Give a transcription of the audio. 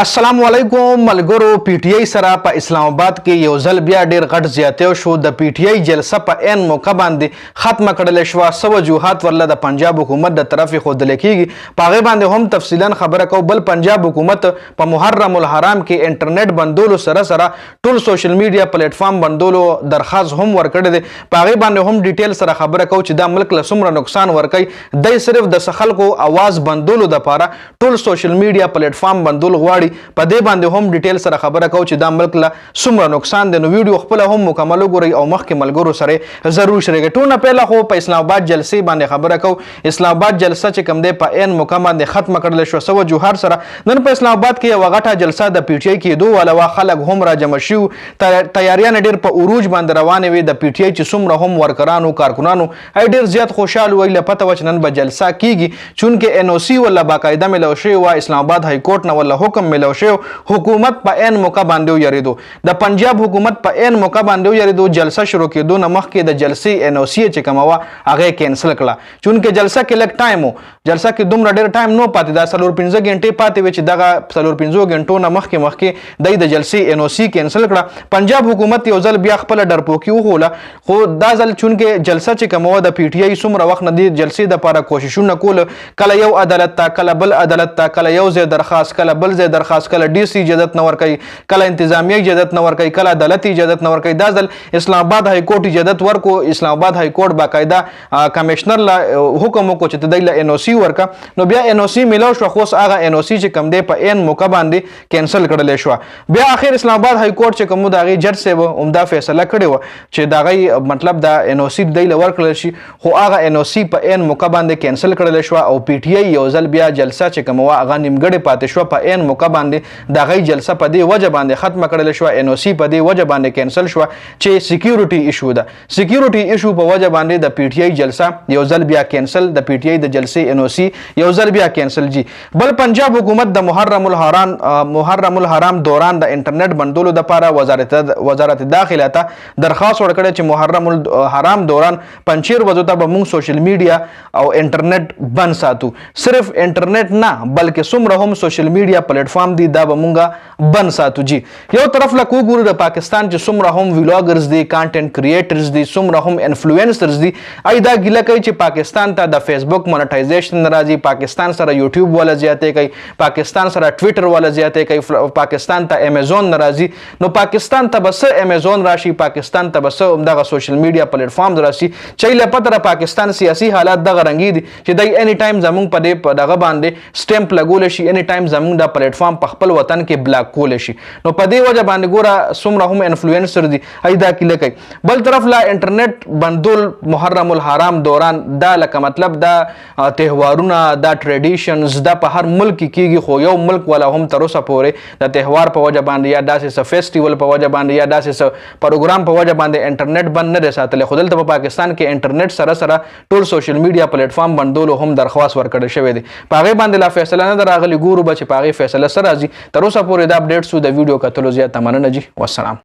अस्सलाम वालेकुम मलगुरो पीटीआई सरा په اسلام آباد کې یو ځل بیا ډیر غټ زیاتیو شو د پीटीआई جلسه په ان موقع باندې ختمه کړل شو. سو وجوهات ورله د پنجاب حکومت د طرف خو د لیکيږي پاغه باندې هم تفصیلا خبره کو. بل پنجاب حکومت په محرم الحرام کې انټرنیټ بندولو سره سره ټول سوشل میډیا پلیټ فارم بندولو درخواست هم ورکړی دی. پاغه باندې هم ډیټیل سره خبره کو چې دا ملک له څومره نقصان ورکړي. د صرف د خلکو आवाज بندولو د لپاره ټول سوشل میډیا پلیټ فارم بندول غواړي. په دې باندې هم ډیټیل سره خبره کو چې دا ملک له څومره نقصان دی. نو ویډیو خپل هم مکمل وګورئ او مخکې ملګرو سره ضرور شریک. ټول نه پهله خو په اسلام آباد جلسې باندې خبره کو. اسلام آباد جلسه چې کوم دی په ان موقع باندې ختمه کړل شو. سو جوهر سره نن په اسلام آباد کې یو غټه جلسه د پی ټی آی کې دوه والا خلک هم را جمع شو. تیاریان ډیر په عروج باندې روانه وي. د پی ټی آی چې څومره هم ورکرانو کارکونانو ډیر زیات خوشاله وي. لپاره و چې نن به جلسه کیږي چونکه ان او سی ولا باقاعده ملو شوی و اسلام آباد های کورټ نه ولا حکم ملو شو. حکومت په ان موقع باندې یریدو. د پنجاب حکومت په ان موقع باندې یریدو. جلسه شروع کېدو نه مخکې د جلسې ان او سی چې کومه وا هغه کینسل کړه چونکه جلسه کې لک ټایم وو. جلسه کې دومره ډیر ټایم نو پاتې دا 15 غنټې پاتې و چې دغه 15 غنټو نه مخکې د جلسې ان او سی کینسل کړه. پنجاب حکومت یو ځل بیا خپل ډرپوکي وهوله خو دا ځل چونکه جلسه چې کومه د پی ټی آی څومره وخت نه دی جلسې د لپاره کوششونه کول. کله یو عدالت ته کله بل عدالت ته کله یو ځای درخواست کله بل ځای درخواست کله ډي سي اجازه نه ورکوي کله انتظامیه اجازه نه ورکوي کله عدالت اجازه نه ورکوي. دا ځل اسلام آباد های کورټ اجازه ورکو. اسلام آباد های کورټ باقاعده کمشنر لا حکم وکړو چې د ان او سی ورکا. نو بیا ان او سی ملو شو خو هغه ان او سی چې کم دی په ان موقع باندې کینسل کړل شو. بیا اخر اسلام آباد های کورټ چې کوم د جج صاحب عمده فیصله کړی و چې دا غي مطلب دا ان او سی دی ورکړل شي خو هغه ان او سی په ان موقع باندې کینسل کړل شو او پی ټی آی یو ځل بیا جلسه چې کوم هغه نیمګړې پاتې شو په ان موقع باندې دا غي جلسه په دې وجه باندې ختمه کړل شو. ان او سی په دې وجه باندې کینسل شو چې سکیورټي ایشو ده. سکیورټي ایشو په وجه باندې د پی ټی آی جلسه یو ځل بیا کینسل. د پی ټی آی د جلسې ان او سی یو ځل بیا کینسل جی. بل پنجاب حکومت د محرم الحرام دوران د انټرنیټ بندولو د لپاره وزارت داخله ته درخواست ورکړه چې محرم الحرام دوران پنځیر وځو ته به موږ سوشل میډیا او انټرنیټ بند ساتو. صرف انټرنیټ نه بلکې څومره هم سوشل میډیا پلیټ فارم دي دا به موږ بند ساتو جی. یو طرف لا کوګورو د پاکستان چې څومره هم ویلاګرز دي کانټینټ کریټرز دي څومره هم انفلوئنسرز دي ایدا ګیله کوي چې پاکستان ته د فیسبوک مونټایزیشن ناراضي. پاکستان سره یوټیوب ولا زیاتې کوي. پاکستان سره ټوئیټر ولا زیاتې کوي. پاکستان ته امیزون ناراضي. نو پاکستان ته بس امیزون راشي. پاکستان ته بس دغه سوشل میډیا پلیټ فارم راشي چې له پتره پاکستان سیاسي حالات دغه رنګي دي چې دای اني ټایم زمونږ په دې دغه باندې سټمپ لګول شي. اني ټایم زمونږ د پلیټ فارم په خپل وطن کې بلاک کول شي. نو په دې وجه باندې ګوره څومره هم انفلوئنسر دي ایدا کله کوي. بل طرف لا انټرنیټ بندول محرم الحرام دوران دا لکه مطلب دا تهوارونه دا ټریډیشنز دا په هر ملک کېږي خو یو ملک ولا هم تر اوسه پورې د تهوار په وجه باندې یا داسې څه فیسټیوال په وجه باندې یا داسې څه پروګرام په وجه باندې انټرنیټ بند نه دی ساتلی. خو دلته په پاکستان کې انټرنیټ سره سره ټول سوشل میډیا پلیټ فارم بندولو هم درخواست ورکړل شوی دی. په هغې باندې لا فیصله نه ده راغلې. ګورو به چې په هغې فیصله سره راځي. تر اوسه پورې دا اپډیټ سو د ویډیو کتلو زیاته مننه جی. والسلام.